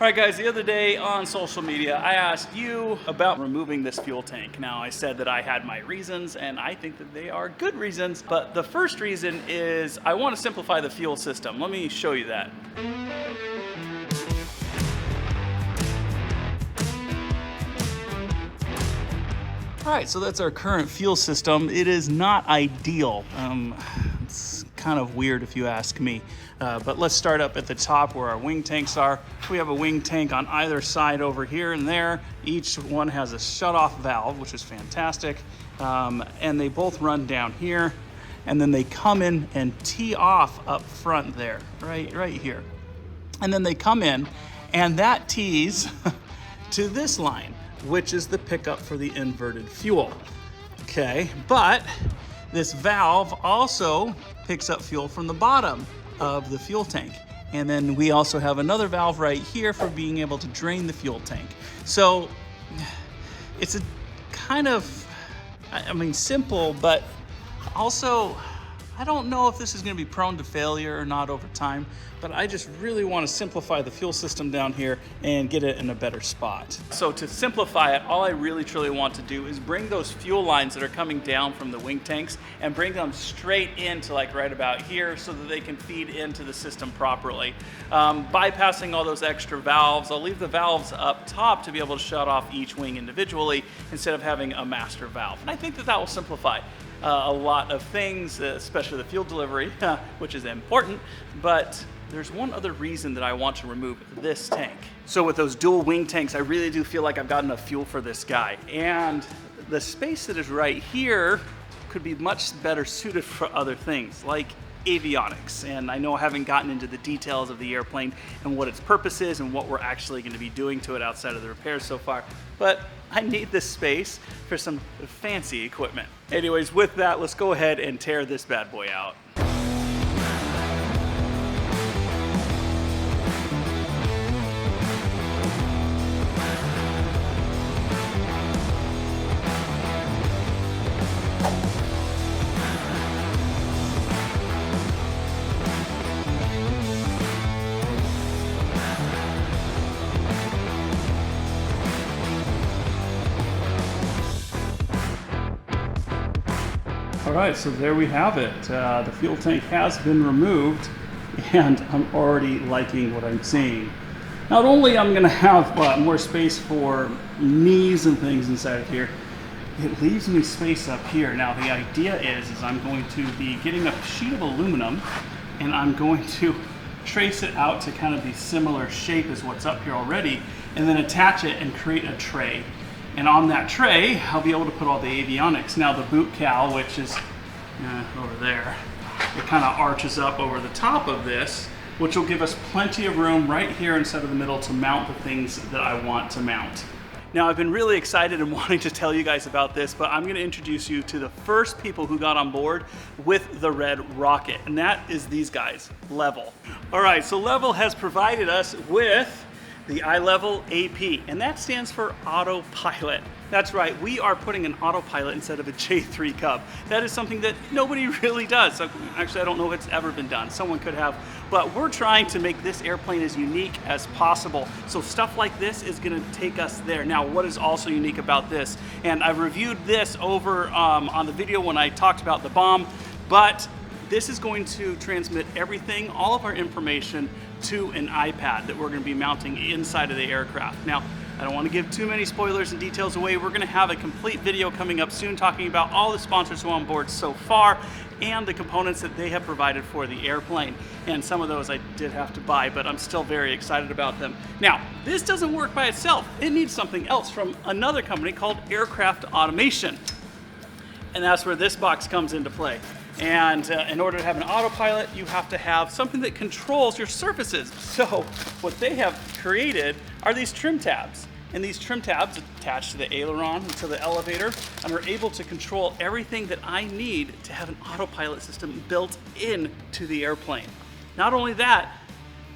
All right, guys, the other day on social media, I asked you about removing this fuel tank. Now, I said that I had my reasons, and I think that they are good reasons. But the first reason is I want to simplify the fuel system. Let me show you that. All right, so that's our current fuel system. It is not ideal. It's kind of weird if you ask me. But let's start up at the top where our wing tanks are. We have a wing tank on either side over here and there. Each one has a shut-off valve, which is fantastic. And they both run down here. And then they come in and tee off up front there, right here. And then they come in and that tees to this line, which is the pickup for the inverted fuel. Okay, but this valve also picks up fuel from the bottom of the fuel tank. And then we also have another valve right here for being able to drain the fuel tank. So it's a kind of, simple, but also, I don't know if this is going to be prone to failure or not over time, but I just really want to simplify the fuel system down here and get it in a better spot. So to simplify it, all I really truly want to do is bring those fuel lines that are coming down from the wing tanks and bring them straight into like right about here so that they can feed into the system properly. Bypassing all those extra valves, I'll leave the valves up top to be able to shut off each wing individually instead of having a master valve. And I think that will simplify a lot of things, especially the fuel delivery, which is important, but there's one other reason that I want to remove this tank. So with those dual wing tanks, I really do feel like I've got enough fuel for this guy. And the space that is right here could be much better suited for other things, like avionics. And I know I haven't gotten into the details of the airplane and what its purpose is and what we're actually going to be doing to it outside of the repairs so far, but I need this space for some fancy equipment. Anyways, with that, let's go ahead and tear this bad boy out. All right, so there we have it. The fuel tank has been removed, and I'm already liking what I'm seeing. Not only I'm gonna have more space for knees and things inside of here, it leaves me space up here. Now the idea is I'm going to be getting a sheet of aluminum, and I'm going to trace it out to kind of be similar shape as what's up here already, and then attach it and create a tray. And on that tray, I'll be able to put all the avionics. Now the boot cowl, which is over there, it kind of arches up over the top of this, which will give us plenty of room right here instead of the middle to mount the things that I want to mount. Now I've been really excited and wanting to tell you guys about this, but I'm going to introduce you to the first people who got on board with the red rocket, and that is these guys, Level. All right, so Level has provided us with the iLevel AP, and that stands for autopilot. That's right, we are putting an autopilot instead of a J3 Cub. That is something that nobody really does. So, actually, I don't know if it's ever been done. Someone could have, but we're trying to make this airplane as unique as possible. So stuff like this is gonna take us there. Now, what is also unique about this, and I've reviewed this over on the video when I talked about the bomb, but this is going to transmit everything, all of our information, to an iPad that we're going to be mounting inside of the aircraft. Now, I don't want to give too many spoilers and details away. We're going to have a complete video coming up soon talking about all the sponsors who are on board so far and the components that they have provided for the airplane. And some of those I did have to buy, but I'm still very excited about them. Now, this doesn't work by itself. It needs something else from another company called Aircraft Automation. And that's where this box comes into play. And in order to have an autopilot, you have to have something that controls your surfaces. So what they have created are these trim tabs. And these trim tabs attach to the aileron and to the elevator and are able to control everything that I need to have an autopilot system built into the airplane. Not only that,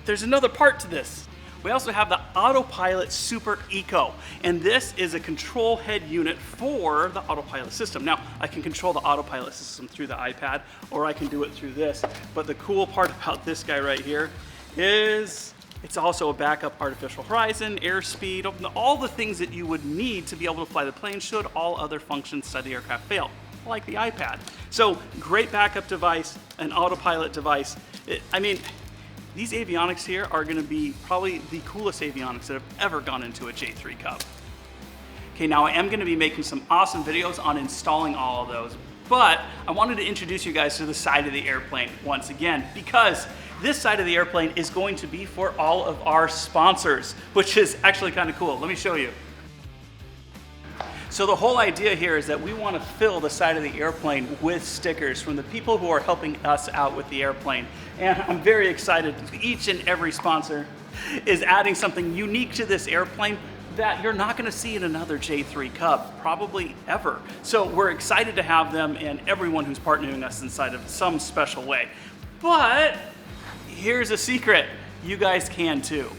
there's another part to this. We also have the Autopilot Super Eco, and this is a control head unit for the autopilot system. Now, I can control the autopilot system through the iPad, or I can do it through this, but the cool part about this guy right here is It's also a backup artificial horizon, airspeed, all the things that you would need to be able to fly the plane should all other functions inside the aircraft fail, like the iPad. So great backup device, an autopilot device. I mean, these avionics here are gonna be probably the coolest avionics that have ever gone into a J3 Cub. Okay, now I am gonna be making some awesome videos on installing all of those, but I wanted to introduce you guys to the side of the airplane once again, because this side of the airplane is going to be for all of our sponsors, which is actually kind of cool. Let me show you. So the whole idea here is that we want to fill the side of the airplane with stickers from the people who are helping us out with the airplane. And I'm very excited. Each and every sponsor is adding something unique to this airplane that you're not going to see in another J3 Cub, probably ever. So we're excited to have them and everyone who's partnering us inside of some special way. But here's a secret, you guys can too.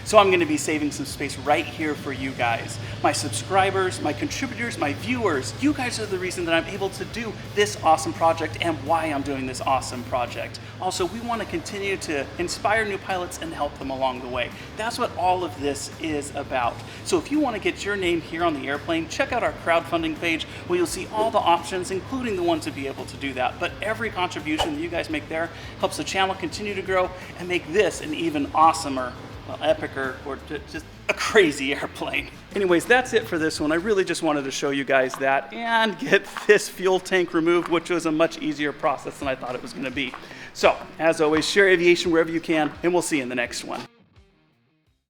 So I'm gonna be saving some space right here for you guys. My subscribers, my contributors, my viewers, you guys are the reason that I'm able to do this awesome project and why I'm doing this awesome project. Also, we wanna continue to inspire new pilots and help them along the way. That's what all of this is about. So if you wanna get your name here on the airplane, check out our crowdfunding page where you'll see all the options, including the one to be able to do that. But every contribution that you guys make there helps the channel continue to grow and make this an even awesomer, well, epicer, or just a crazy airplane. Anyways, that's it for this one. I really just wanted to show you guys that and get this fuel tank removed, which was a much easier process than I thought it was gonna be. So, as always, share aviation wherever you can, and we'll see you in the next one.